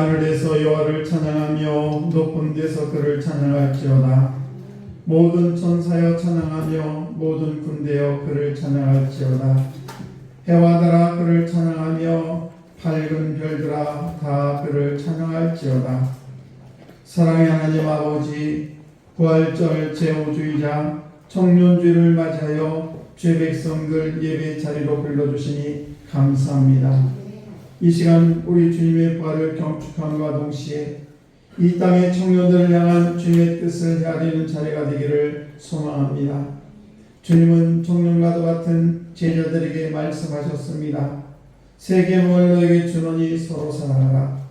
하늘에서 여호와를 찬양하며 높은 데서 그를 찬양할지어다. 모든 천사여 찬양하며 모든 군대여 그를 찬양할지어다. 해와 달아 그를 찬양하며 밝은 별들아 다 그를 찬양할지어다. 사랑의 하나님 아버지, 부활절 제호주의자 청년주의를 맞이하여 죄 백성들 예배 자리로 불러주시니 감사합니다. 이 시간 우리 주님의 부활을 경축함과 동시에 이 땅의 청년들을 향한 주님의 뜻을 헤아리는 자리가 되기를 소망합니다. 주님은 청년과도 같은 제자들에게 말씀하셨습니다. 새 계명을 너에게 주노니 서로 사랑하라.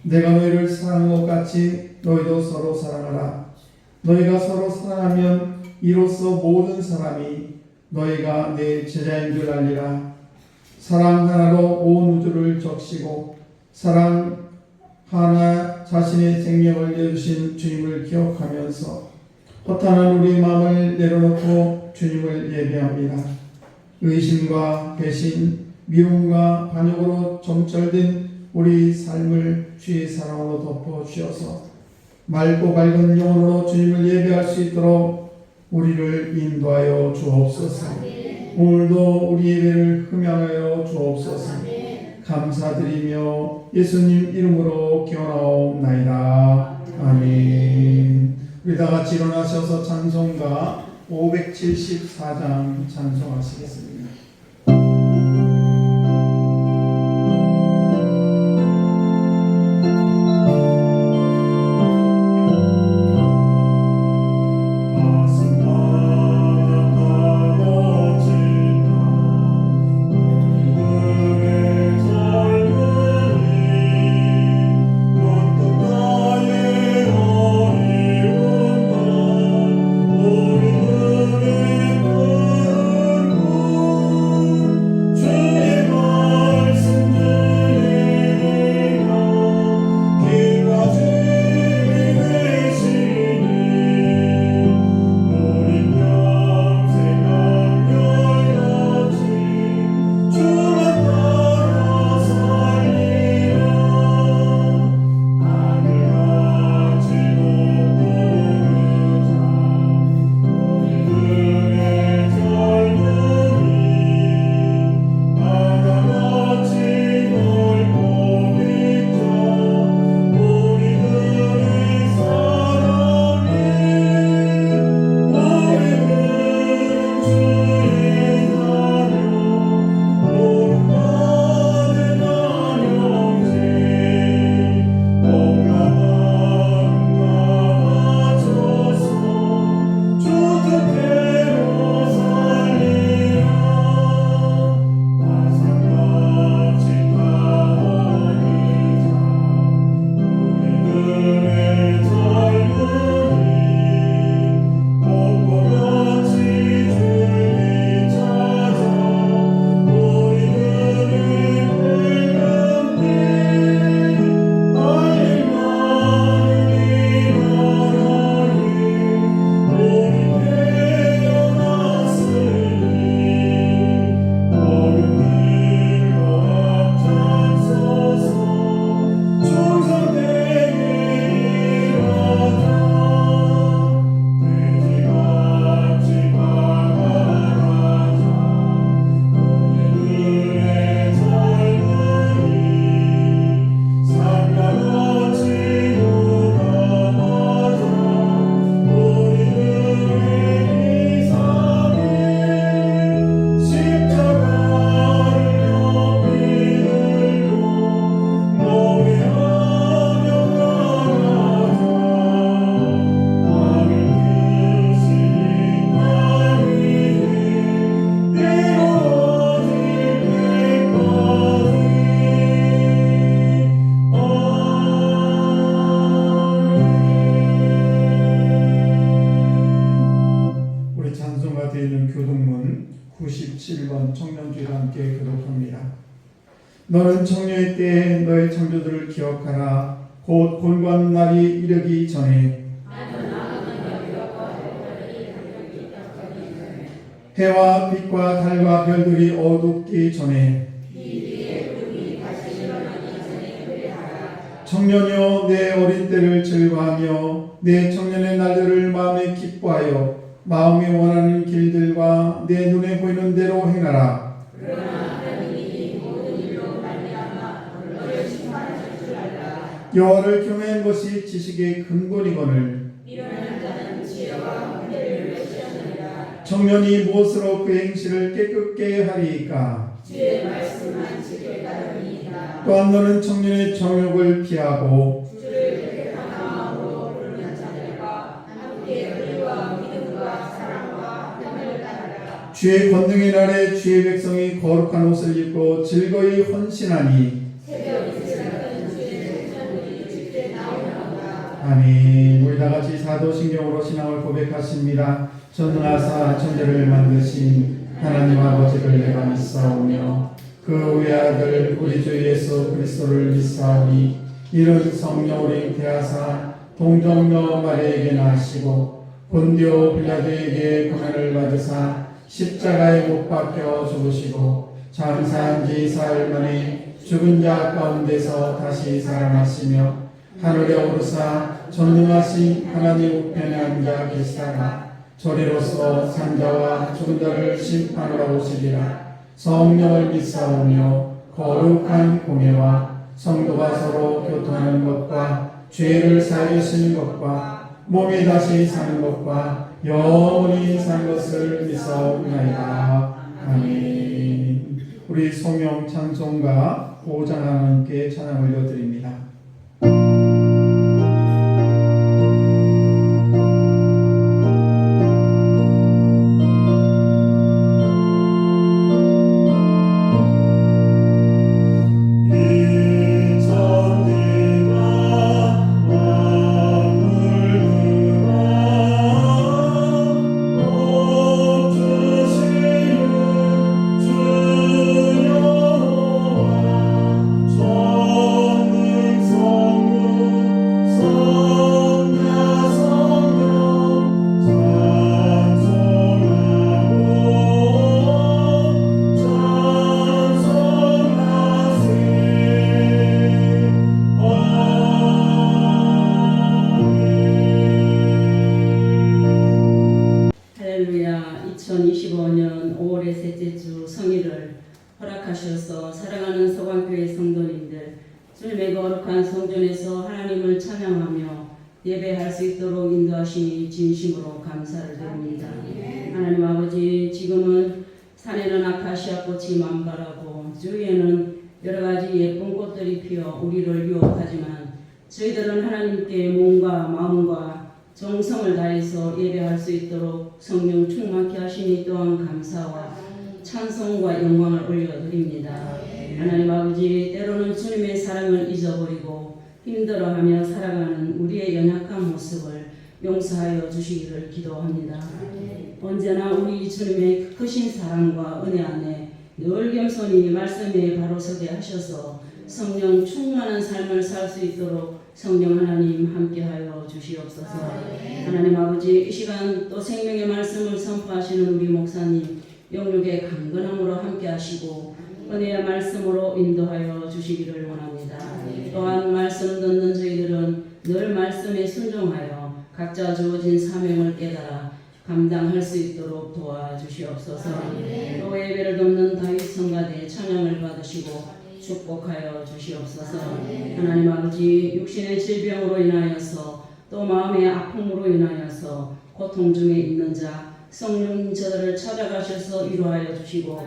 내가 너희를 사랑한 것 같이 너희도 서로 사랑하라. 너희가 서로 사랑하면 이로써 모든 사람이 너희가 내 제자인 줄 알리라. 사랑 하나로 온 우주를 적시고 사랑 하나 자신의 생명을 내주신 주님을 기억하면서 허탄한 우리 마음을 내려놓고 주님을 예배합니다. 의심과 배신, 미움과 반역으로 점철된 우리 삶을 주의 사랑으로 덮어주셔서 맑고 밝은 영혼으로 주님을 예배할 수 있도록 우리를 인도하여 주옵소서. 오늘도 우리 예배를 흠양하여 주옵소서. 감사드리며 예수님 이름으로 기원하옵나이다. 아멘. 우리 다 같이 일어나셔서 찬송가 574장 찬송하시겠습니다. 너는 청년의 때에 너의 창조들을 기억하라. 곧 곤고한 날이 이르기 전에 해와 빛과 달과 별들이 어둡기 전에 청년이여 내 어린 때를 즐거하며 내 청년의 날들을 마음에 기뻐하여 마음이 원하는 길들과 내 눈에 보이는 대로 행하라. 여호와를 경외한 것이 지식의 근본이거늘 청년이 무엇으로 그 행실을 깨끗게 하리이까? 주의 말씀만 지킬 따름이니이다. 또한 너는 청년의 정욕을 피하고 주를 깨끗한 마음으로 부르는 자들과 함께 의와 믿음과 사랑과 평을 따르라. 주의 권능의 날에 주의 백성이 거룩한 옷을 입고 즐거이 헌신하니 새벽 이슬 같은 주의 백성들이 집에 나오나보다. 아멘. 우리 다같이 사도신경으로 신앙을 고백하십니다. 전능하사 천지를 만드신 하나님 아버지를 내가 믿사오며 그 외아들 우리 주 예수 그리스도를 믿사오니 이는 성령으로 잉태하사 동정녀 마리아에게 나시고 본디오 빌라도에게 고난을 받으사 십자가에 못 박혀 죽으시고 장사한 지 사흘 만에 죽은 자 가운데서 다시 살아나시며 하늘에 오르사 전능하신 하나님 우편에 앉아 계시다가 저리로서 산자와 죽은 자를 심판하러 오시리라. 성령을 믿사오며 거룩한 공예와 성도가 서로 교통하는 것과 죄를 사하여 주시는 것과 몸이 다시 사는 것과 영원히 사는 것을 믿사옵나이다. 아멘. 우리 성령 찬송가 5장 하나님께 찬양 올려드립니다. 할렐루야. 2025년 5월의 셋째 주 성일을 허락하셔서 사랑하는 서강교회 성도님들 주님의 거룩한 성전에서 하나님을 찬양하며 예배할 수 있도록 인도하시니 진심으로 감사를 드립니다. 하나님 아버지, 지금은 산에는 아카시아 꽃이 만발하고 주위에는 여러 가지 예쁜 꽃들이 피어 우리를 유혹하지만 저희들은 하나님께 몸과 마음과 정성을 다해서 예배할 수 있도록 성령 충만케 하시니 또한 감사와 찬송과 영광을 올려드립니다. 하나님 아버지, 때로는 주님의 사랑을 잊어버리고 힘들어하며 살아가는 우리의 연약한 모습을 용서하여 주시기를 기도합니다. 언제나 우리 주님의 크신 사랑과 은혜 안에 늘 겸손히 말씀에 바로 서게 하셔서 성령 충만한 삶을 살 수 있도록 성령 하나님 함께하여 주시옵소서. 하나님 아버지, 이 시간 또 생명의 말씀을 선포하시는 우리 목사님 영육의 강건함으로 함께하시고 은혜의 말씀으로 인도하여 주시기를 원합니다. 또한 말씀 듣는 저희들은 늘 말씀에 순종하여 각자 주어진 사명을 깨달아 감당할 수 있도록 도와주시옵소서. 또 예배를 돕는 다윗 성가대 찬양을 받으시고 축복하여 주시옵소서. 하나님 아버지, 육신의 질병으로 인하여서 또 마음의 아픔으로 인하여서 고통 중에 있는 자 성령 저들을 찾아가셔서 위로하여 주시고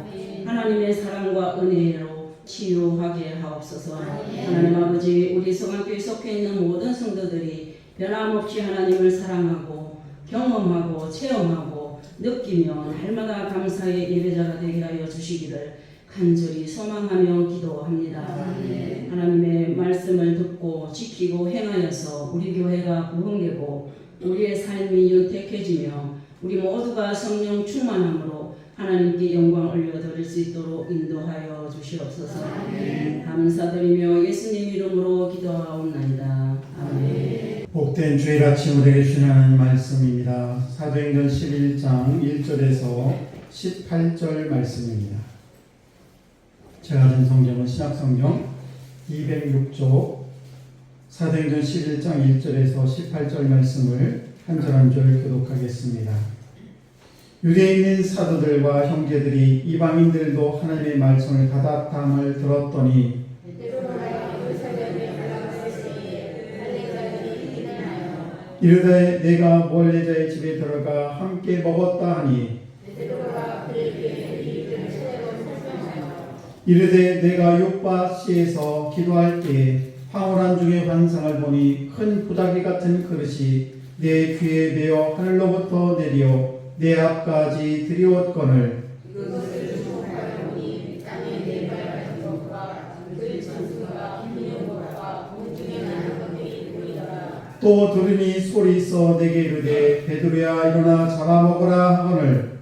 하나님의 사랑과 은혜로 치유하게 하옵소서. 하나님 아버지, 우리 성악교에 속해 있는 모든 성도들이 변함없이 하나님을 사랑하고 경험하고 체험하고 느끼며 날마다 감사의 예배자가 되게 하여 주시기를 간절히 소망하며 기도합니다. 하나님의 말씀을 듣고 지키고 행하여서 우리 교회가 부흥되고 우리의 삶이 윤택해지며 우리 모두가 성령 충만함으로 하나님께 영광 올려드릴 수 있도록 인도하여 주시옵소서. 감사드리며 예수님 이름으로 기도하옵나이다. 아멘. 복된 주일 아침 우리에게 주시는 말씀입니다. 사도행전 11장 1절에서 18절 말씀입니다. 제가 가진 성경은 신약성경 206쪽 사도행전 11장 1절에서 18절 말씀을 한 절 한 절 교독하겠습니다. 유대에 있는 사도들과 형제들이 이방인들도 하나님의 말씀을 가다함을 들었더니 이르되 내가 멀레자의 집에 들어가 함께 먹었다 하니 이르되 내가 요바시에서 기도할 때에 황홀한 중에 환상을 보니 큰 부다기 같은 그릇이 내 귀에 메어 하늘로부터 내려 내 앞까지 들이었거늘 또 들으니 소리 있어 내게 이르되 베드로야 일어나 잡아먹으라 하거늘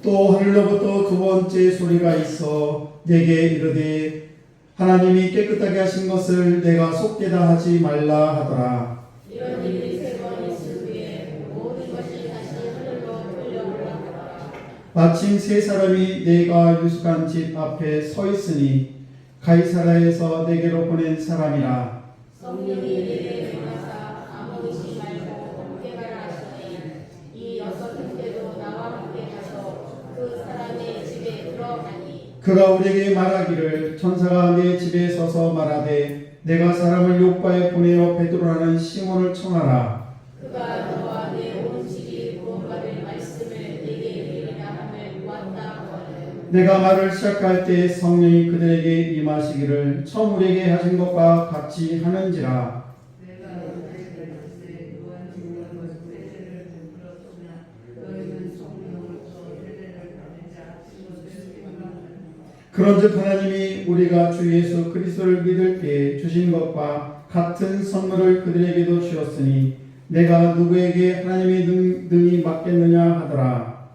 또 하늘로부터 두 번째 소리가 있어 내게 이르되 하나님이 깨끗하게 하신 것을 내가 속되다 하지 말라 하더라. 이런 일이 세 번 있을 후에 모든 것이 다시 하늘로 돌려올라가더라. 마침 세 사람이 내가 유숙한 집 앞에 서 있으니 가이사라에서 내게로 보낸 사람이라. 성령이 내게 임하사 아무 의심 말고 함께 가라 하시니 이 여섯 형제도 나와 함께 가서 그 사람의 집에 들어가니 그가 우리에게 말하기를 천사가 내 집에 서서 말하되 내가 사람을 요바에 보내어 베드로라는 시몬을 청하라. 그가 너와 내 온 집이 구원받을 말씀을 내게 이르리라 함을 보았다 하거든. 내가 말을 시작할 때 성령이 그들에게 임하시기를 처음 우리에게 하신 것과 같이 하는지라. 그런즉 하나님이 우리가 주 예수 그리스도를 믿을 때에 주신 것과 같은 선물을 그들에게도 주었으니 내가 누구에게 하나님의 능히 맡겠느냐 하더라.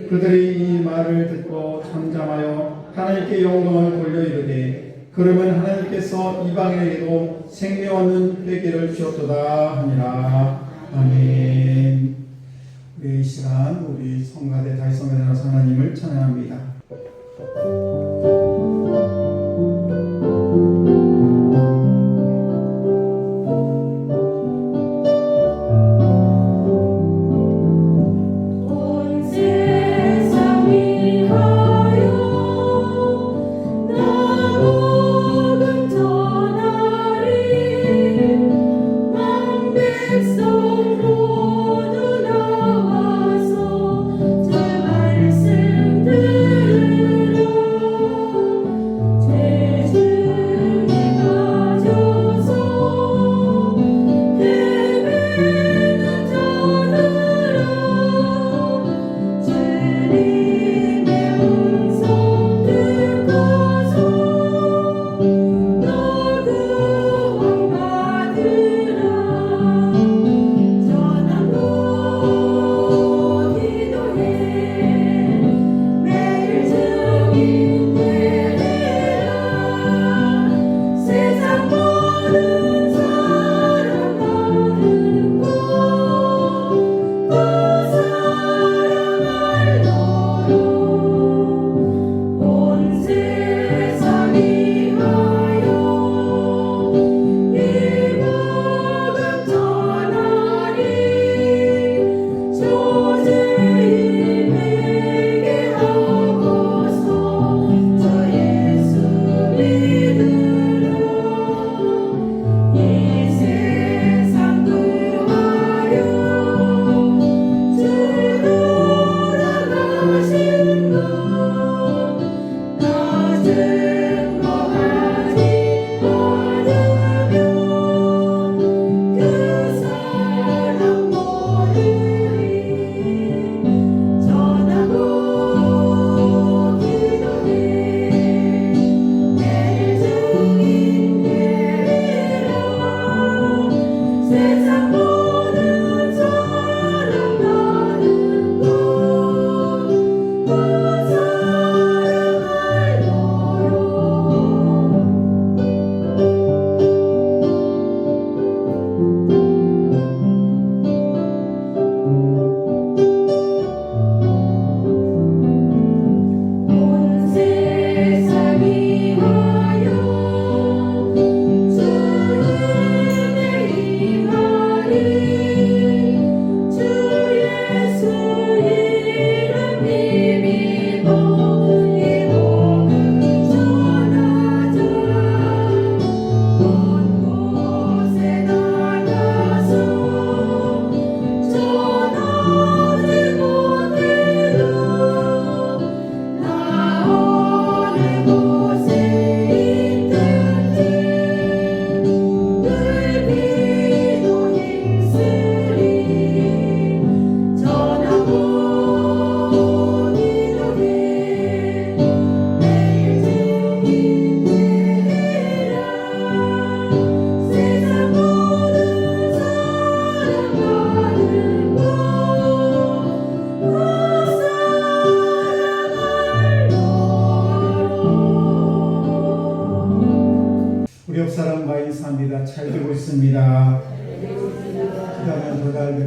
그들이 이 말을 듣고 잠잠하여 하나님께 영광을 돌려 이르되 그러면 하나님께서 이방인에게도 생명 얻는 회개를 주었도다 하니라. 아멘. 우리 이 시간 우리 성가대 다윗성가대 나서 하나님을 찬양합니다. 온 세상 위하여 나 복음 전하리 만 백성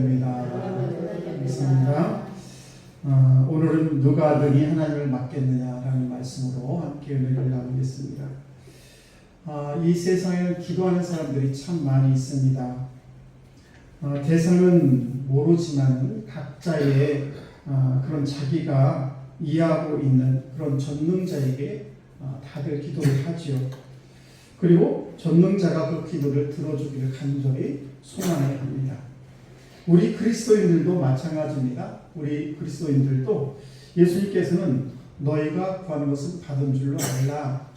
축복됩니다. 감사합니다. 오늘은 누가 능히 하나님을 맡겠느냐라는 말씀으로 함께 은혜를 나누겠습니다. 이 세상에는 기도하는 사람들이 참 많이 있습니다. 대상은 모르지만 각자의 그런 자기가 이해하고 있는 그런 전능자에게 다들 기도를 하지요. 그리고 전능자가 그 기도를 들어주기를 간절히 소망해야 합니다. 우리 그리스도인들도 마찬가지입니다. 우리 그리스도인들도 예수님께서는 너희가 구하는 것은 받은 줄로 알라,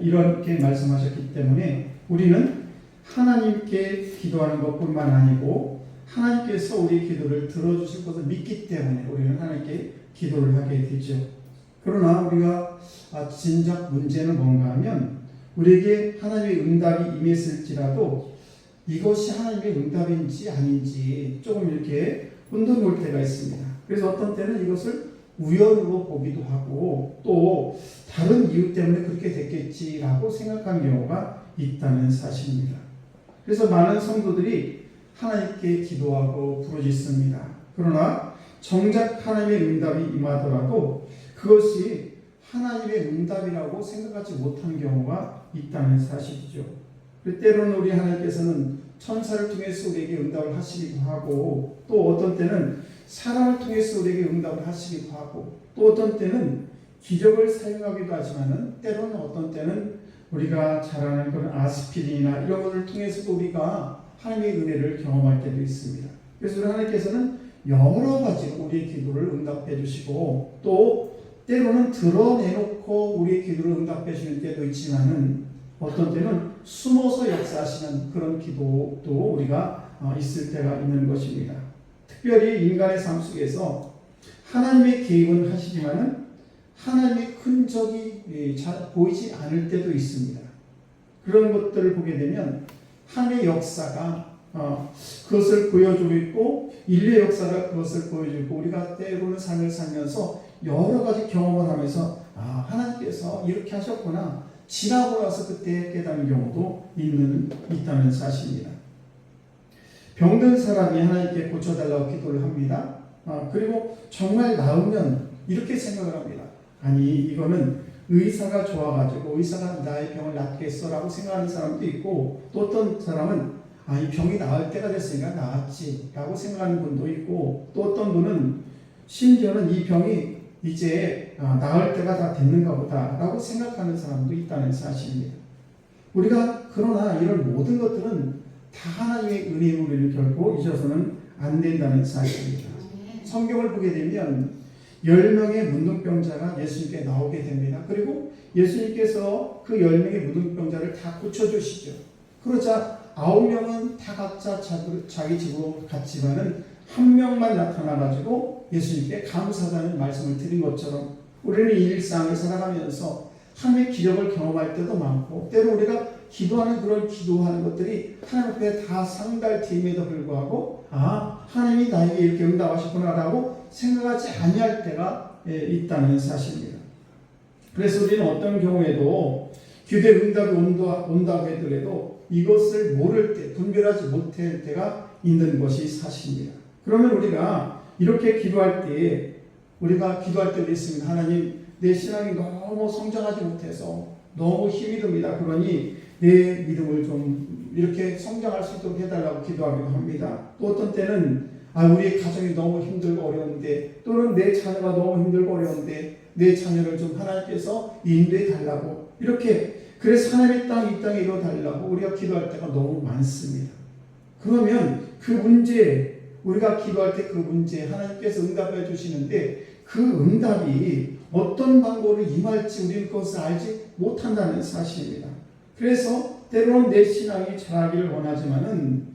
이렇게 말씀하셨기 때문에 우리는 하나님께 기도하는 것뿐만 아니고 하나님께서 우리 기도를 들어주실 것을 믿기 때문에 우리는 하나님께 기도를 하게 되죠. 그러나 우리가 진작 문제는 뭔가 하면 우리에게 하나님의 응답이 임했을지라도 이것이 하나님의 응답인지 아닌지 조금 이렇게 혼돈올 때가 있습니다. 그래서 어떤 때는 이것을 우연으로 보기도 하고 또 다른 이유 때문에 그렇게 됐겠지라고 생각하는 경우가 있다는 사실입니다. 그래서 많은 성도들이 하나님께 기도하고 부르짖습니다. 그러나 정작 하나님의 응답이 임하더라도 그것이 하나님의 응답이라고 생각하지 못하는 경우가 있다는 사실이죠. 때로는 우리 하나님께서는 천사를 통해서 우리에게 응답을 하시기도 하고 또 어떤 때는 사람을 통해서 우리에게 응답을 하시기도 하고 또 어떤 때는 기적을 사용하기도 하지만은 때로는 어떤 때는 우리가 잘 아는 그런 아스피린이나 이런 것을 통해서도 우리가 하나님의 은혜를 경험할 때도 있습니다. 그래서 우리 하나님께서는 여러 가지로 우리의 기도를 응답해 주시고 또 때로는 드러내놓고 우리의 기도를 응답해 주는 때도 있지만은 어떤 때는 숨어서 역사하시는 그런 기도도 우리가 있을 때가 있는 것입니다. 특별히 인간의 삶 속에서 하나님의 개입은 하시지만은 하나님의 흔적이 잘 보이지 않을 때도 있습니다. 그런 것들을 보게 되면 하나님의 역사가 그것을 보여주고 있고 인류의 역사가 그것을 보여주고 우리가 때로는 삶을 살면서 여러 가지 경험을 하면서 하나님께서 이렇게 하셨구나 지나고 나서 그때 깨닫는 경우도 있다는 사실입니다. 병든 사람이 하나님께 고쳐달라고 기도를 합니다. 그리고 정말 나으면 이렇게 생각을 합니다. 아니 이거는 의사가 좋아가지고 의사가 나의 병을 낫겠어라고 생각하는 사람도 있고 또 어떤 사람은 이 병이 나을 때가 됐으니까 나았지라고 생각하는 분도 있고 또 어떤 분은 심지어는 이 병이 이제 나을 때가 다 됐는가 보다라고 생각하는 사람도 있다는 사실입니다. 우리가 그러나 이런 모든 것들은 다 하나님의 은혜로 우리를 결코 잊어서는 안 된다는 사실입니다. 성경을 보게 되면 10명의 문둥병자가 예수님께 나오게 됩니다. 그리고 예수님께서 그 10명의 문둥병자를 다 고쳐주시죠. 그러자 9명은 다 각자 자기 집으로 갔지만은 한 명만 나타나가지고 예수님께 감사하다는 말씀을 드린 것처럼 우리는 이 일상을 살아가면서 하나님의 기적을 경험할 때도 많고 때로 우리가 기도하는 그런 기도하는 것들이 하나님 앞에 다 상달됨에도 불구하고 하나님이 나에게 이렇게 응답하셨구나라고 생각하지 아니할 때가 있다는 사실입니다. 그래서 우리는 어떤 경우에도 기도의 응답이 온다고 하더라도 이것을 모를 때 분별하지 못할 때가 있는 것이 사실입니다. 그러면 우리가 이렇게 기도할 때 우리가 있습니다. 하나님 내 신앙이 너무 성장하지 못해서 너무 힘이 듭니다. 그러니 내 믿음을 좀 이렇게 성장할 수 있도록 해달라고 기도하기도 합니다. 또 어떤 때는 우리의 가정이 너무 힘들고 어려운데 또는 내 자녀가 너무 힘들고 어려운데 내 자녀를 좀 하나님께서 인도해 달라고 이렇게 그래서 하나님의 이 땅에 이루어 달라고 우리가 기도할 때가 너무 많습니다. 그러면 그 문제 우리가 기도할 때 그 문제 하나님께서 응답해 주시는데 그 응답이 어떤 방법으로 임할지 우리는 그것을 알지 못한다는 사실입니다. 그래서 때로는 내 신앙이 자라기를 원하지만은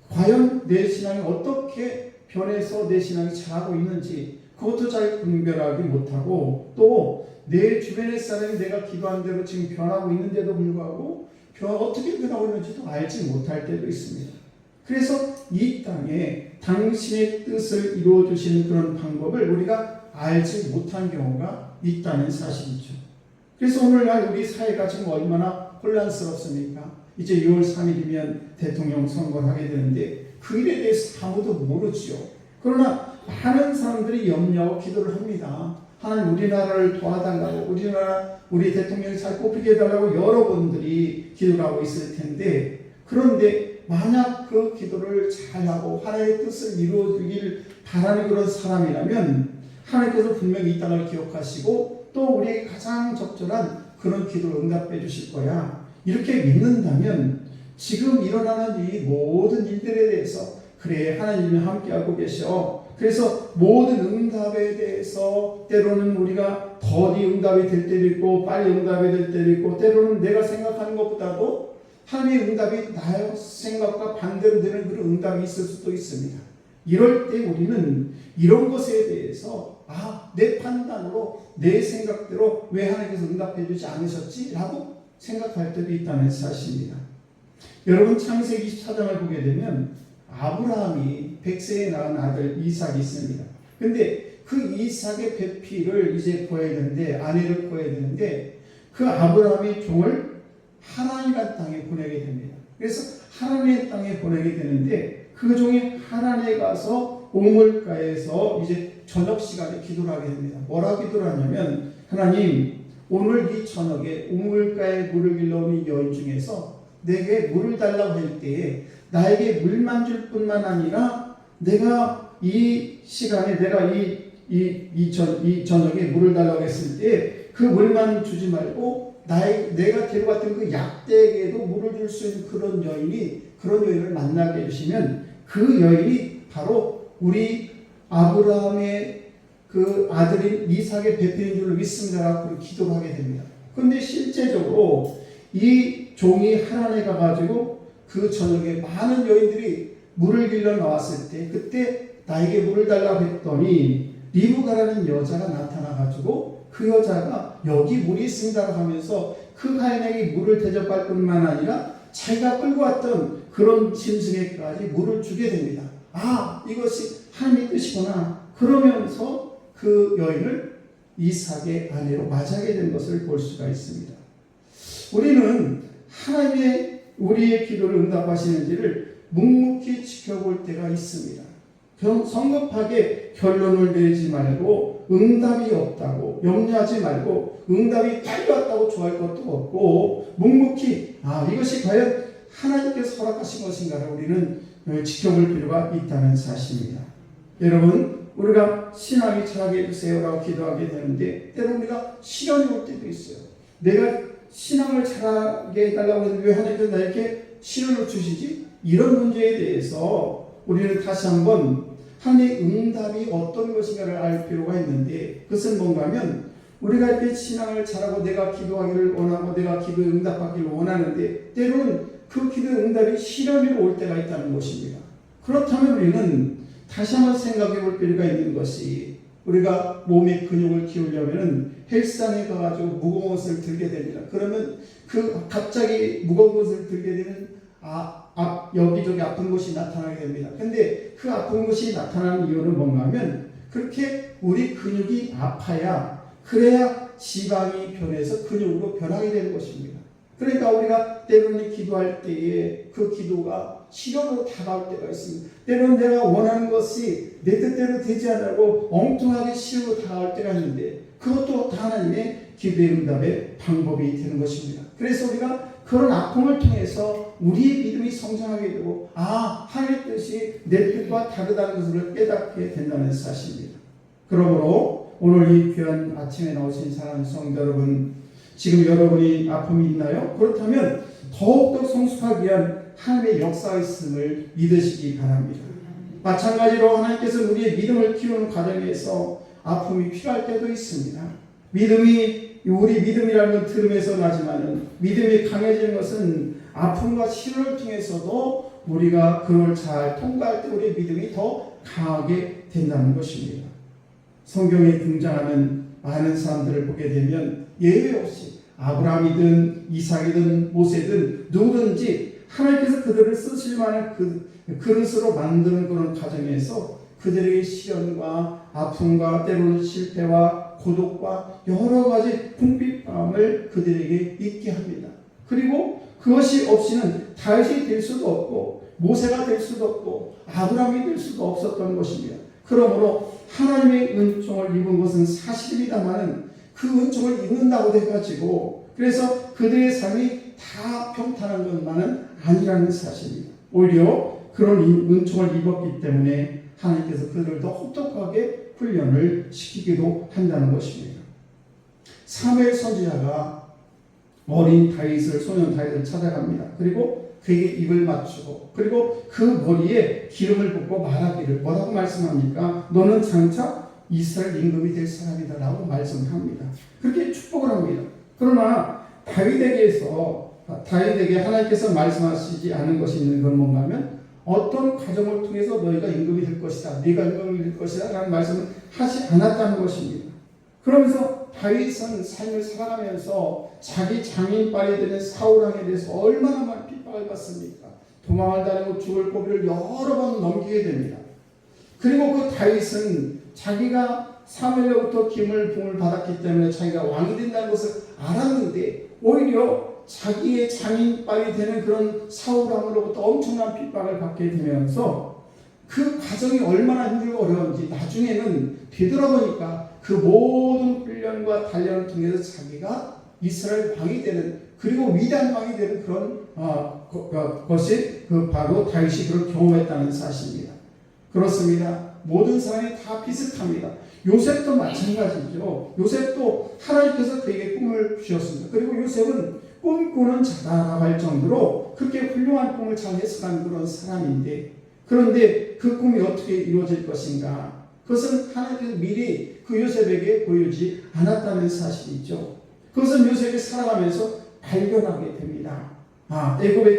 과연 내 신앙이 어떻게 변해서 내 신앙이 자라고 있는지 그것도 잘 분별하기 못하고 또 내 주변의 사람이 내가 기도한 대로 지금 변하고 있는데도 불구하고 어떻게 변하고 있는지도 알지 못할 때도 있습니다. 그래서 이 땅에 당신의 뜻을 이루어 주시는 그런 방법을 우리가 알지 못한 경우가 있다는 사실이죠. 그래서 오늘날 우리 사회가 지금 얼마나 혼란스럽습니까? 이제 6월 3일이면 대통령 선거를 하게 되는데 그 일에 대해서 아무도 모르지요. 그러나 많은 사람들이 염려하고 기도를 합니다. 하나님 우리나라를 도와달라고, 우리 대통령이 잘 뽑히게 해달라고 여러분들이 기도를 하고 있을 텐데, 그런데 만약 그 기도를 잘하고 하나님의 뜻을 이루어주길 바라는 그런 사람이라면 하나님께서 분명히 이 땅을 기억하시고 또 우리에게 가장 적절한 그런 기도를 응답해 주실 거야. 이렇게 믿는다면 지금 일어나는 이 모든 일들에 대해서 그래, 하나님이 함께하고 계셔. 그래서 모든 응답에 대해서 때로는 우리가 더디 응답이 될 때도 있고 빨리 응답이 될 때도 있고, 때로는 내가 생각하는 것보다도 하나님의 응답이 나의 생각과 반대로 되는 그런 응답이 있을 수도 있습니다. 이럴 때 우리는 이런 것에 대해서 내 판단으로 내 생각대로 왜 하나님께서 응답해 주지 않으셨지? 라고 생각할 때도 있다는 사실입니다. 여러분, 창세기 24장을 보게 되면 아브라함이 100세에 낳은 아들 이삭이 있습니다. 근데 그 이삭의 배필을 이제 구해야 되는데, 아내를 구해야 되는데, 그 아브라함이 종을 하란이라는 땅에 보내게 됩니다. 그래서 하란의 땅에 보내게 되는데, 그 종이 하란에 가서 우물가에서 이제 저녁 시간에 기도를 하게 됩니다. 뭐라고 기도를 하냐면, 하나님, 오늘 이 저녁에 우물가에 물을 길러오는 여인 중에서 내게 물을 달라고 할 때에 나에게 물만 줄 뿐만 아니라 내가 이 시간에 내가 이 저녁에 물을 달라고 했을 때 그 물만 주지 말고 내가 데려갔던 그 약대에게도 물을 줄 수 있는 그런 여인을 만나게 해주시면 그 여인이 바로 우리 아브라함의 그 아들인 이삭의 배필인 줄 믿습니다라고 기도를 하게 됩니다. 그런데 실제적으로 이 종이 하란에 가가지고 그 저녁에 많은 여인들이 물을 길러 나왔을 때, 그때 나에게 물을 달라고 했더니 리브가라는 여자가 나타나가지고 그 여자가 여기 물이 있습니다라고 하면서 그 가인에게 물을 대접할 뿐만 아니라 자기가 끌고 왔던 그런 짐승에까지 물을 주게 됩니다. 이것이 하나님의 뜻이구나. 그러면서 그 여인을 이삭의 아내로 맞이하게 된 것을 볼 수가 있습니다. 우리는 하나님의 우리의 기도를 응답하시는지를 묵묵히 지켜볼 때가 있습니다. 성급하게 결론을 내지 말고 응답이 없다고 염려하지 말고 응답이 빨리 왔다고 좋아할 것도 없고 묵묵히 이것이 과연 하나님께서 허락하신 것인가를 우리는 지켜볼 필요가 있다는 사실입니다. 여러분, 우리가 신앙이 자라게 해주세요라고 기도하게 되는데 때로 우리가 시련이 올 때도 있어요. 내가 신앙을 자라게 해달라고 했는데 왜 하나님께서 나에게 시련을 주시지? 이런 문제에 대해서 우리는 다시 한번 하나님의 응답이 어떤 것인가를 알 필요가 있는데, 그것은 뭔가 하면 우리가 이렇게 신앙을 잘하고 내가 기도하기를 원하고 내가 기도에 응답받기를 원하는데 때로는 그 기도의 응답이 시련이 올 때가 있다는 것입니다. 그렇다면 우리는 다시 한번 생각해 볼 필요가 있는 것이, 우리가 몸의 근육을 키우려면 헬스장에 가가지고 무거운 것을 들게 됩니다. 그러면 갑자기 무거운 것을 들게 되면 여기저기 아픈 곳이 나타나게 됩니다. 근데 그 아픈 곳이 나타나는 이유는 뭔가 하면 그렇게 우리 근육이 그래야 지방이 변해서 근육으로 변하게 되는 것입니다. 그러니까 우리가 때로는 기도할 때에 그 기도가 시련으로 다가올 때가 있습니다. 때로는 내가 원하는 것이 내 뜻대로 되지 않고 엉뚱하게 시련으로 다가올 때가 있는데 그것도 다 하나님의 기도의 응답의 방법이 되는 것입니다. 그래서 우리가 그런 아픔을 통해서 우리의 믿음이 성장하게 되고 하나님의 뜻이 내 뜻과 다르다는 것을 깨닫게 된다는 사실입니다. 그러므로 오늘 이 귀한 아침에 나오신 사랑하는 성도 여러분, 지금 여러분이 아픔이 있나요? 그렇다면 더욱더 성숙하기 위한 하나님의 역사가 있음을 믿으시기 바랍니다. 마찬가지로 하나님께서 우리의 믿음을 키우는 과정에서 아픔이 필요할 때도 있습니다. 우리 믿음이라는 건 들음에서 나지만은 믿음이 강해지는 것은 아픔과 시련을 통해서도 우리가 그걸 잘 통과할 때 우리의 믿음이 더 강하게 된다는 것입니다. 성경에 등장하는 많은 사람들을 보게 되면 예외 없이 아브라함이든 이삭이든 모세든 누구든지 하나님께서 그들을 쓰실 만한 그릇으로 만드는 그런 과정에서 그들에게 시련과 아픔과 때로는 실패와 고독과 여러 가지 궁핍함을 그들에게 있게 합니다. 그리고 그것이 없이는 다윗이 될 수도 없고 모세가 될 수도 없고 아브라함이 될 수도 없었던 것입니다. 그러므로 하나님의 은총을 입은 것은 사실입니다만은 그 은총을 입는다고 해가지고 그래서 그들의 삶이 다 평탄한 것만은 아니라는 사실입니다. 오히려 그런 은총을 입었기 때문에 하나님께서 그들을 더 혹독하게 훈련을 시키기도 한다는 것입니다. 사무엘 선지자가 어린 다윗을 소년 다윗을 찾아갑니다. 그리고 그에게 입을 맞추고 그리고 그 머리에 기름을 붓고 말하기를 뭐라고 말씀합니까? 너는 장차 이스라엘 임금이 될 사람이다 라고 말씀합니다. 그렇게 축복을 합니다. 그러나 다윗에게 하나님께서 말씀하시지 않은 것이 있는 건 뭔가 하면 어떤 과정을 통해서 너희가 임금이 될 것이다, 네가 임금이 될 것이다 라는 말씀을 하지 않았다는 것입니다. 그러면서 다윗은 삶을 살아가면서 자기 장인빨이 되는 사울왕에 대해서 얼마나 많은 핍박을 받습니까? 도망을 다니고 죽을 고비를 여러 번 넘기게 됩니다. 그리고 그 다윗은 자기가 사무엘로부터 기름을 부음을 받았기 때문에 자기가 왕이 된다는 것을 알았는데 오히려 자기의 장인빨이 되는 그런 사울왕으로부터 엄청난 핍박을 받게 되면서 그 과정이 얼마나 힘들고 어려운지 나중에는 되돌아보니까 그 모든 훈련과 단련을 통해서 자기가 이스라엘 왕이 되는 그리고 위대한 왕이 되는 그런 것이 바로 다윗이 그런 경험했다는 사실입니다. 그렇습니다. 모든 사람이 다 비슷합니다. 요셉도 마찬가지죠. 요셉도 하나님께서 그에게 꿈을 주셨습니다. 그리고 요셉은 꿈꾸는 자다라고 할 정도로 그렇게 훌륭한 꿈을 잘 해석한 그런 사람인데 그런데 그 꿈이 어떻게 이루어질 것인가? 그것은 하나님께서 미리 그 요셉에게 보여주지 않았다는 사실이죠. 그것은 요셉이 살아가면서 발견하게 됩니다. 애굽의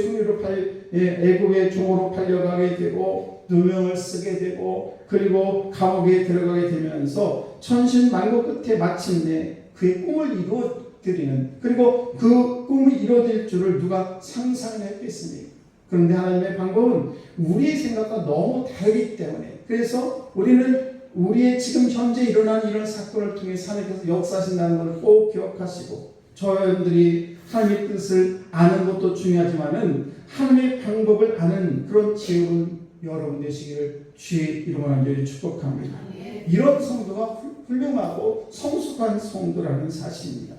종으로 팔려가게 되고 누명을 쓰게 되고 그리고 감옥에 들어가게 되면서 천신만고 끝에 마침내 그의 꿈을 이루어드리는 그리고 그 꿈이 이루어질 줄을 누가 상상했겠습니까? 그런데 하나님의 방법은 우리의 생각과 너무 다르기 때문에 그래서 우리는 우리의 지금 현재 일어난 이런 사건을 통해 하나님께서 역사하신다는 걸 꼭 기억하시고 저희들이 하나님의 뜻을 아는 것도 중요하지만은 하나님의 방법을 아는 그런 지혜로운 여러분 되시기를 주의 이름으로 간절히 축복합니다. 이런 성도가 훌륭하고 성숙한 성도라는 사실입니다.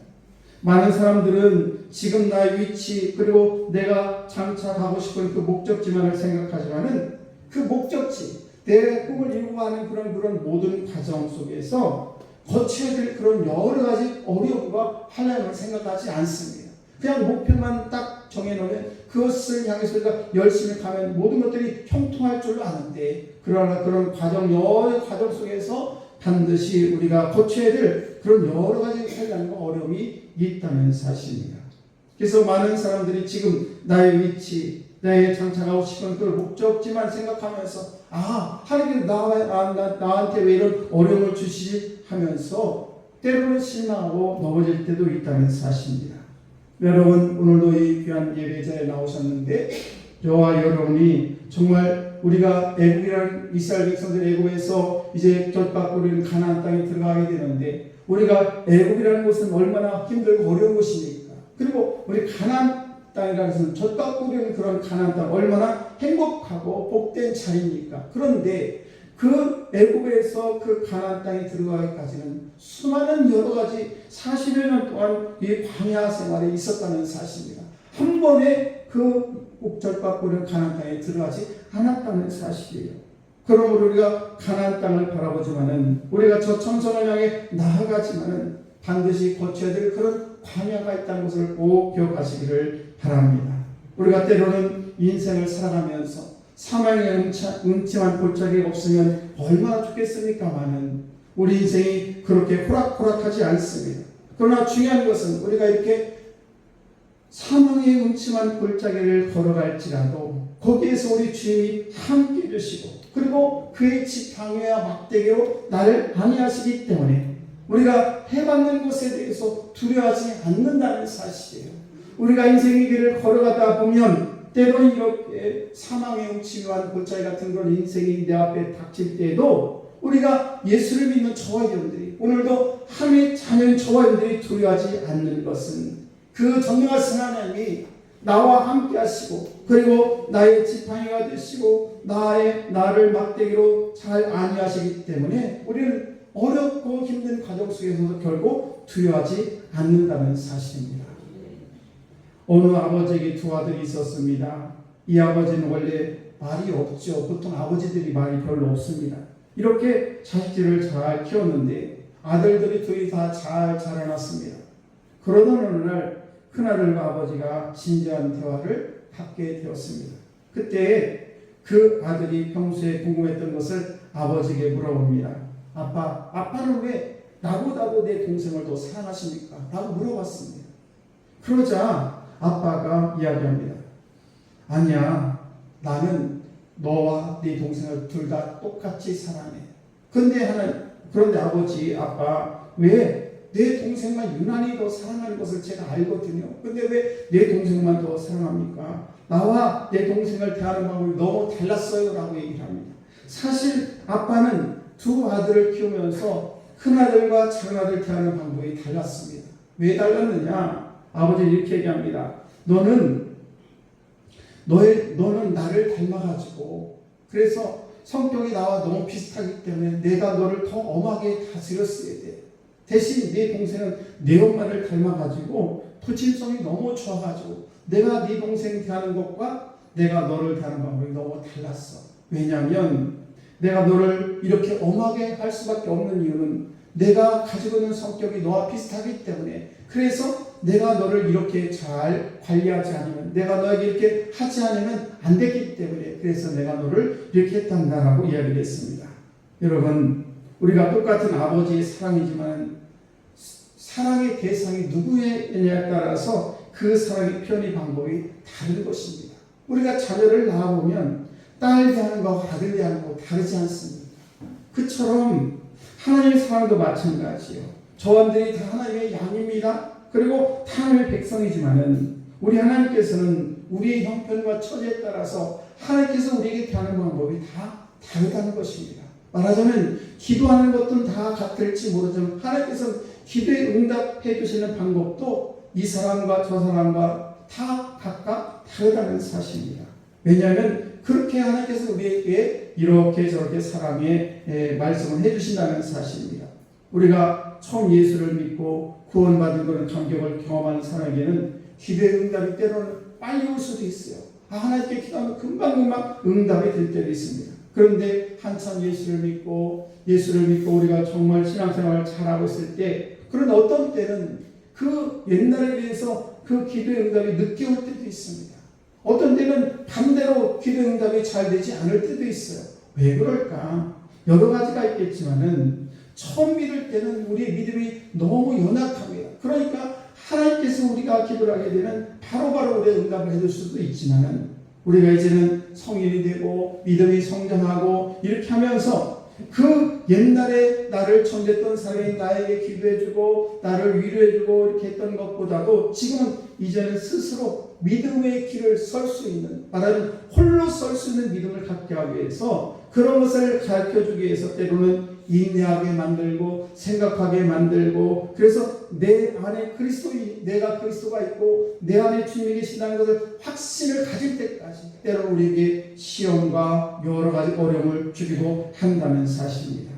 많은 사람들은 지금 나의 위치 그리고 내가 장차 가고 싶은 그 목적지만을 생각하지만은 그 목적지 내 꿈을 이루고 하는 그런 모든 과정 속에서 거쳐야 될 그런 여러 가지 어려움과 환난을 생각하지 않습니다. 그냥 목표만 딱 정해놓으면 그것을 향해서 우리가 열심히 가면 모든 것들이 형통할 줄 아는데 그러나 그런 과정 여러 과정 속에서 반드시 우리가 거쳐야 될 그런 여러 가지 환난과 어려움이 있다는 사실입니다. 그래서 많은 사람들이 지금 나의 위치 나의 장차가고 싶은 그 목적지만 생각하면서 하나님께서 나한테 왜 이런 어려움을 주시지 하면서 때로는 실망하고 넘어질 때도 있다는 사실입니다. 여러분 오늘도 이 귀한 예배자에 나오셨는데 저와 여러분이 정말 우리가 애국이라는 이스라엘 백성들 애국에서 이제 젖바꾸리는 가나안 땅에 들어가게 되는데 우리가 애국이라는 것은 얼마나 힘들고 어려운 것입니까? 그리고 우리 가나안 땅이라는 것은 젖바꾸리는 그런 가나안 땅 얼마나 행복하고 복된 자리입니까? 그런데 그 애국에서 그 가나안 땅에 들어가기까지는 수많은 여러 가지 40여 년 동안 이 광야 생활에 있었다는 사실입니다. 한 번에 그 젖바꾸리는 가나안 땅에 들어가지 않았다는 사실이에요. 그러므로 우리가 가나안 땅을 바라보지만은 우리가 저 천성을 향해 나아가지만은 반드시 거쳐야 될 그런 광야가 있다는 것을 꼭 기억하시기를 바랍니다. 우리가 때로는 인생을 살아가면서 사망의 음침한 골짜기가 없으면 얼마나 좋겠습니까마는 우리 인생이 그렇게 호락호락하지 않습니다. 그러나 중요한 것은 우리가 이렇게 사망의 음침한 골짜기를 걸어갈지라도 거기에서 우리 주님이 함께 해주시고 그리고 그의 집 방해와 막대기로 나를 방해하시기 때문에 우리가 해받는 것에 대해서 두려워하지 않는다는 사실이에요. 우리가 인생의 길을 걸어가다 보면 때로는 이렇게 사망의 음침한 골짜기 같은 그런 인생이 내 앞에 닥칠 때에도 우리가 예수를 믿는 저와 여러분들이 오늘도 하나님의 자녀인 저와 여러분들이 두려워하지 않는 것은 그 전능하신 하나님이 나와 함께 하시고 그리고 나의 지팡이가 되시고 나를 막대기로 잘 안위하시기 때문에 우리는 어렵고 힘든 가정 속에서도 결국 두려워하지 않는다는 사실입니다. 어느 아버지에게 두 아들이 있었습니다. 이 아버지는 원래 말이 없죠. 보통 아버지들이 말이 별로 없습니다. 이렇게 자식들을 잘 키웠는데 아들들이 둘이 다 잘 자라났습니다. 그러던 어느 날 큰아들과 아버지가 진지한 대화를 갖게 되었습니다. 그때 그 아들이 평소에 궁금했던 것을 아버지에게 물어봅니다. 아빠는 왜 나보다도 내 동생을 더 사랑하십니까? 라고 물어봤습니다. 그러자 아빠가 이야기합니다. 아니야, 나는 너와 네 동생을 둘 다 똑같이 사랑해. 그런데 아빠 왜 내 동생만 유난히 더 사랑하는 것을 제가 알거든요. 근데 왜 내 동생만 더 사랑합니까? 나와 내 동생을 대하는 방법이 너무 달랐어요 라고 얘기를 합니다. 사실 아빠는 두 아들을 키우면서 큰아들과 작은아들 대하는 방법이 달랐습니다. 왜 달랐느냐? 아버지는 이렇게 얘기합니다. 너는 나를 닮아가지고 그래서 성격이 나와 너무 비슷하기 때문에 내가 너를 더 엄하게 다스렸어야 돼. 대신 네 동생은 내 엄마를 닮아가지고 부침성이 너무 좋아가지고 내가 네 동생 대하는 것과 내가 너를 대하는 방법이 너무 달랐어. 왜냐하면 내가 너를 이렇게 엄하게 할 수밖에 없는 이유는 내가 가지고 있는 성격이 너와 비슷하기 때문에 그래서 내가 너를 이렇게 잘 관리하지 않으면 내가 너에게 이렇게 하지 않으면 안 되기 때문에 그래서 내가 너를 이렇게 했단다라고 이야기를 했습니다. 여러분 우리가 똑같은 아버지의 사랑이지만 사랑의 대상이 누구냐에 따라서 그 사랑의 표현의 방법이 다른 것입니다. 우리가 자녀를 낳아보면 딸 대하는 것과 아들 대하는 것 다르지 않습니다. 그처럼 하나님의 사랑도 마찬가지예요. 저원들이 다 하나님의 양입니다. 그리고 다 하나님의 백성이지만은 우리 하나님께서는 우리의 형편과 처지에 따라서 하나님께서 우리에게 대하는 방법이 다 다르다는 것입니다. 말하자면 기도하는 것도 다 같을지 모르지만 하나님께서 기도에 응답해 주시는 방법도 이 사람과 저 사람과 다 각각 다르다는 사실입니다. 왜냐하면 그렇게 하나님께서 우리에게 이렇게 저렇게 사랑의 말씀을 해주신다는 사실입니다. 우리가 처음 예수를 믿고 구원받은 그런 감격을 경험하는 사람에게는 기도의 응답이 때로는 빨리 올 수도 있어요. 하나님께 기도하면 금방 응답이 될 때도 있습니다. 그런데 한참 예수를 믿고 우리가 정말 신앙생활을 잘하고 있을 때 그런 어떤 때는 그 옛날에 비해서 그 기도의 응답이 늦게 올 때도 있습니다. 어떤 때는 반대로 기도의 응답이 잘 되지 않을 때도 있어요. 왜 그럴까? 여러 가지가 있겠지만은 처음 믿을 때는 우리의 믿음이 너무 연약합니다. 그러니까 하나님께서 우리가 기도를 하게 되면 바로바로 우리의 응답을 해줄 수도 있지만은 우리가 이제는 성인이 되고 믿음이 성장하고 이렇게 하면서 그 옛날에 나를 천댔던 사람이 나에게 기도해주고 나를 위로해주고 이렇게 했던 것보다도 지금은 이제는 스스로 믿음의 길을 설 수 있는 말하자면 홀로 설 수 있는 믿음을 갖게 하기 위해서 그런 것을 가르쳐주기 위해서 때로는 인내하게 만들고 생각하게 만들고 그래서 내 안에 내가 그리스도가 있고 내 안에 주님이 계신다는 것을 확신을 가질 때까지 때로는 우리에게 시험과 여러 가지 어려움을 주기도 한다는 사실입니다.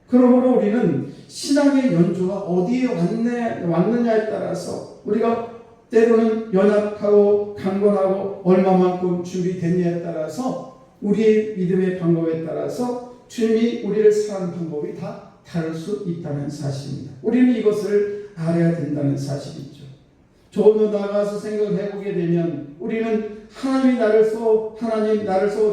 그러므로 우리는 신앙의 연주가 어디에 왔느냐에 따라서 우리가 때로는 연약하고 강건하고 얼마만큼 준비됐냐에 따라서 우리의 믿음의 방법에 따라서 주님이 우리를 사랑하는 방법이 다 다를 수 있다는 사실입니다. 우리는 이것을 알아야 된다는 사실이죠. 조금 더 나아가서 생각을 해보게 되면 우리는 하나님 나를 써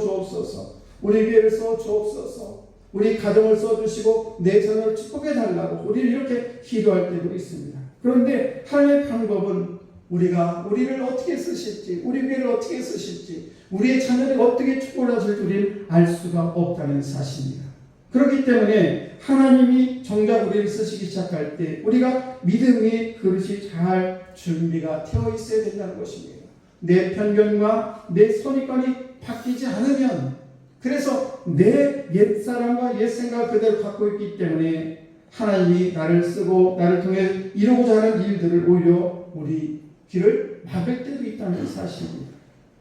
주옵소서, 우리 교회를 써 주옵소서, 우리 가정을 써주시고 내 자녀를 축복해 달라고 우리는 이렇게 기도할 때도 있습니다. 그런데 하나님의 방법은 우리를 어떻게 쓰실지, 우리 교회를 어떻게 쓰실지, 우리의 자녀를 어떻게 축복을 하실지 우리는 알 수가 없다는 사실입니다. 그렇기 때문에 하나님이 정작 우리를 쓰시기 시작할 때 우리가 믿음의 그릇이 잘 준비가 되어 있어야 된다는 것입니다. 내 편견과 내 선입관이 바뀌지 않으면 그래서 내 옛사람과 옛생각을 그대로 갖고 있기 때문에 하나님이 나를 쓰고 나를 통해 이루고자 하는 일들을 오히려 우리 길을 막을 때도 있다는 사실입니다.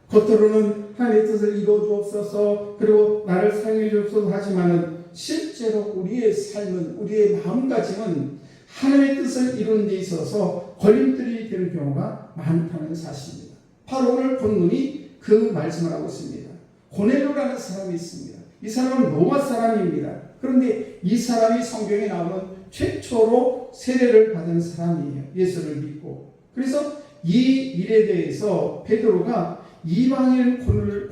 겉으로는 하나님의 뜻을 이루어 주옵소서, 그리고 나를 사용해 주옵소서 하지만은 실제로 우리의 삶은, 우리의 마음가짐은 하나님의 뜻을 이루는 데 있어서 걸림돌이 되는 경우가 많다는 사실입니다. 바로 오늘 본문이 그 말씀을 하고 있습니다. 고넬료라는 사람이 있습니다. 이 사람은 로마 사람입니다. 그런데 이 사람이 성경에 나오는 최초로 세례를 받은 사람이에요. 예수를 믿고. 그래서 이 일에 대해서 베드로가 이방인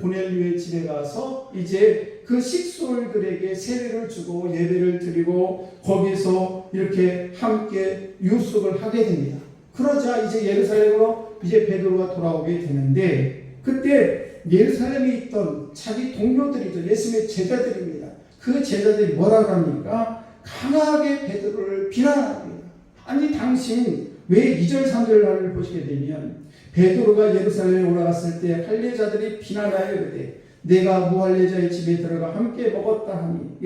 고넬료의 집에 가서 이제 그 식솔들에게 세례를 주고 예배를 드리고 거기서 이렇게 함께 유숙을 하게 됩니다. 그러자 이제 예루살렘으로 이제 베드로가 돌아오게 되는데, 그때 예루살렘에 있던 자기 동료들이죠. 예수님의 제자들입니다. 그 제자들이 뭐라고 합니까? 강하게 베드로를 비난합니다. 아니 당신 왜 2절 3절을 보시게 되면 베드로가 예루살렘에 올라갔을 때 할례자들이 비난하여 이르되 내가 무할례자의 집에 들어가 함께 먹었다 하니,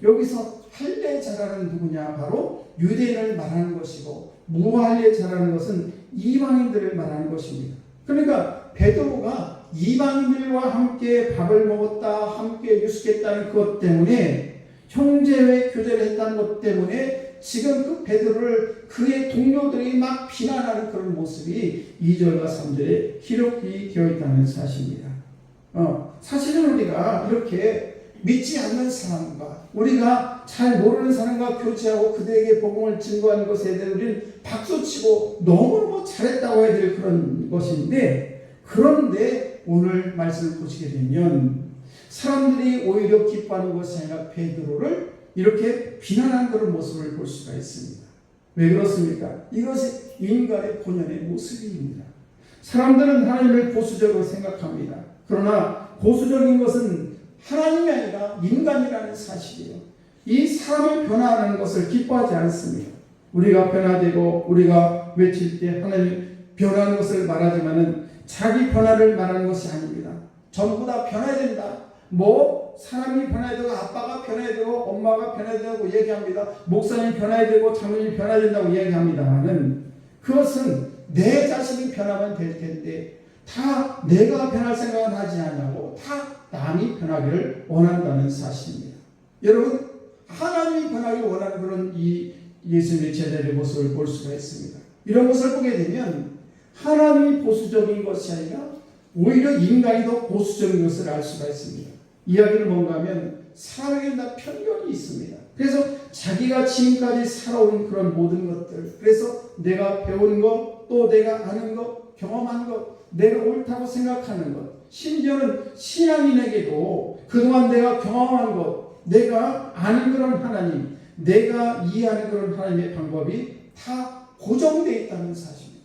여기서 할례자라는 누구냐? 바로 유대인을 말하는 것이고 무할례자라는 것은 이방인들을 말하는 것입니다. 그러니까 베드로가 이방인들과 함께 밥을 먹었다, 함께 유숙했다는 것 때문에, 형제의 교제를 했다는 것 때문에 지금 그 베드로를 그의 동료들이 막 비난하는 그런 모습이 2절과 3절에 기록이 되어 있다는 사실입니다. 사실은 우리가 이렇게 믿지 않는 사람과 우리가 잘 모르는 사람과 교제하고 그들에게 복음을 증거하는 것에 대해 우리는 박수치고 너무너무 잘했다고 해야 될 그런 것인데, 그런데 오늘 말씀을 보시게 되면 사람들이 오히려 기뻐하는 것이 아니라 베드로를 이렇게 비난하는 그런 모습을 볼 수가 있습니다. 왜 그렇습니까? 이것이 인간의 본연의 모습입니다. 사람들은 하나님을 보수적으로 생각합니다. 그러나 보수적인 것은 하나님이 아니라 인간이라는 사실이에요. 이 사람을 변화하는 것을 기뻐하지 않습니다. 우리가 변화되고 우리가 외칠 때 하나님 변화하는 것을 말하지만은 자기 변화를 말하는 것이 아닙니다. 전부 다 변화해야 된다. 사람이 변화해야 되고 아빠가 변화해야 되고 엄마가 변화해야 되고 얘기합니다. 목사님 변화해야 되고 장로님 변화해야 된다고 얘기합니다만은 그것은 내 자신이 변하면 될 텐데 다 내가 변할 생각은 하지 않냐고 다 남이 변하기를 원한다는 사실입니다. 여러분, 하나님이 변하기를 원하는 그런 이 예수님의 제자들의 모습을 볼 수가 있습니다. 이런 모습을 보게 되면 하나님이 보수적인 것이 아니라 오히려 인간이 더 보수적인 것을 알 수가 있습니다. 이야기는 뭔가 하면 사람에게는 다 편견이 있습니다. 그래서 자기가 지금까지 살아온 그런 모든 것들, 그래서 내가 배운 것, 또 내가 아는 것, 경험한 것, 내가 옳다고 생각하는 것, 심지어는 신앙인에게도 그동안 내가 경험한 것, 내가 아는 그런 하나님, 내가 이해하는 그런 하나님의 방법이 다 고정되어 있다는 사실입니다.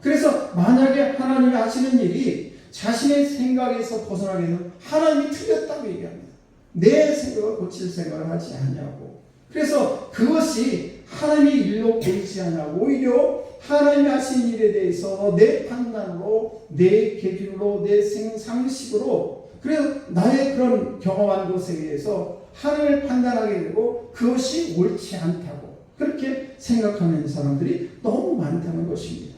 그래서 만약에 하나님이 하시는 일이 자신의 생각에서 벗어나게 되면 하나님이 틀렸다고 얘기합니다. 내 생각을 고칠 생각을 하지 않냐고. 그래서 그것이 하나님의 일로 보이지 않냐고. 오히려 하나님이 하신 일에 대해서 내 판단으로, 내 기준으로, 내 상식으로, 그래서 나의 그런 경험한 것에 의해서 하나님을 판단하게 되고 그것이 옳지 않다고 그렇게 생각하는 사람들이 너무 많다는 것입니다.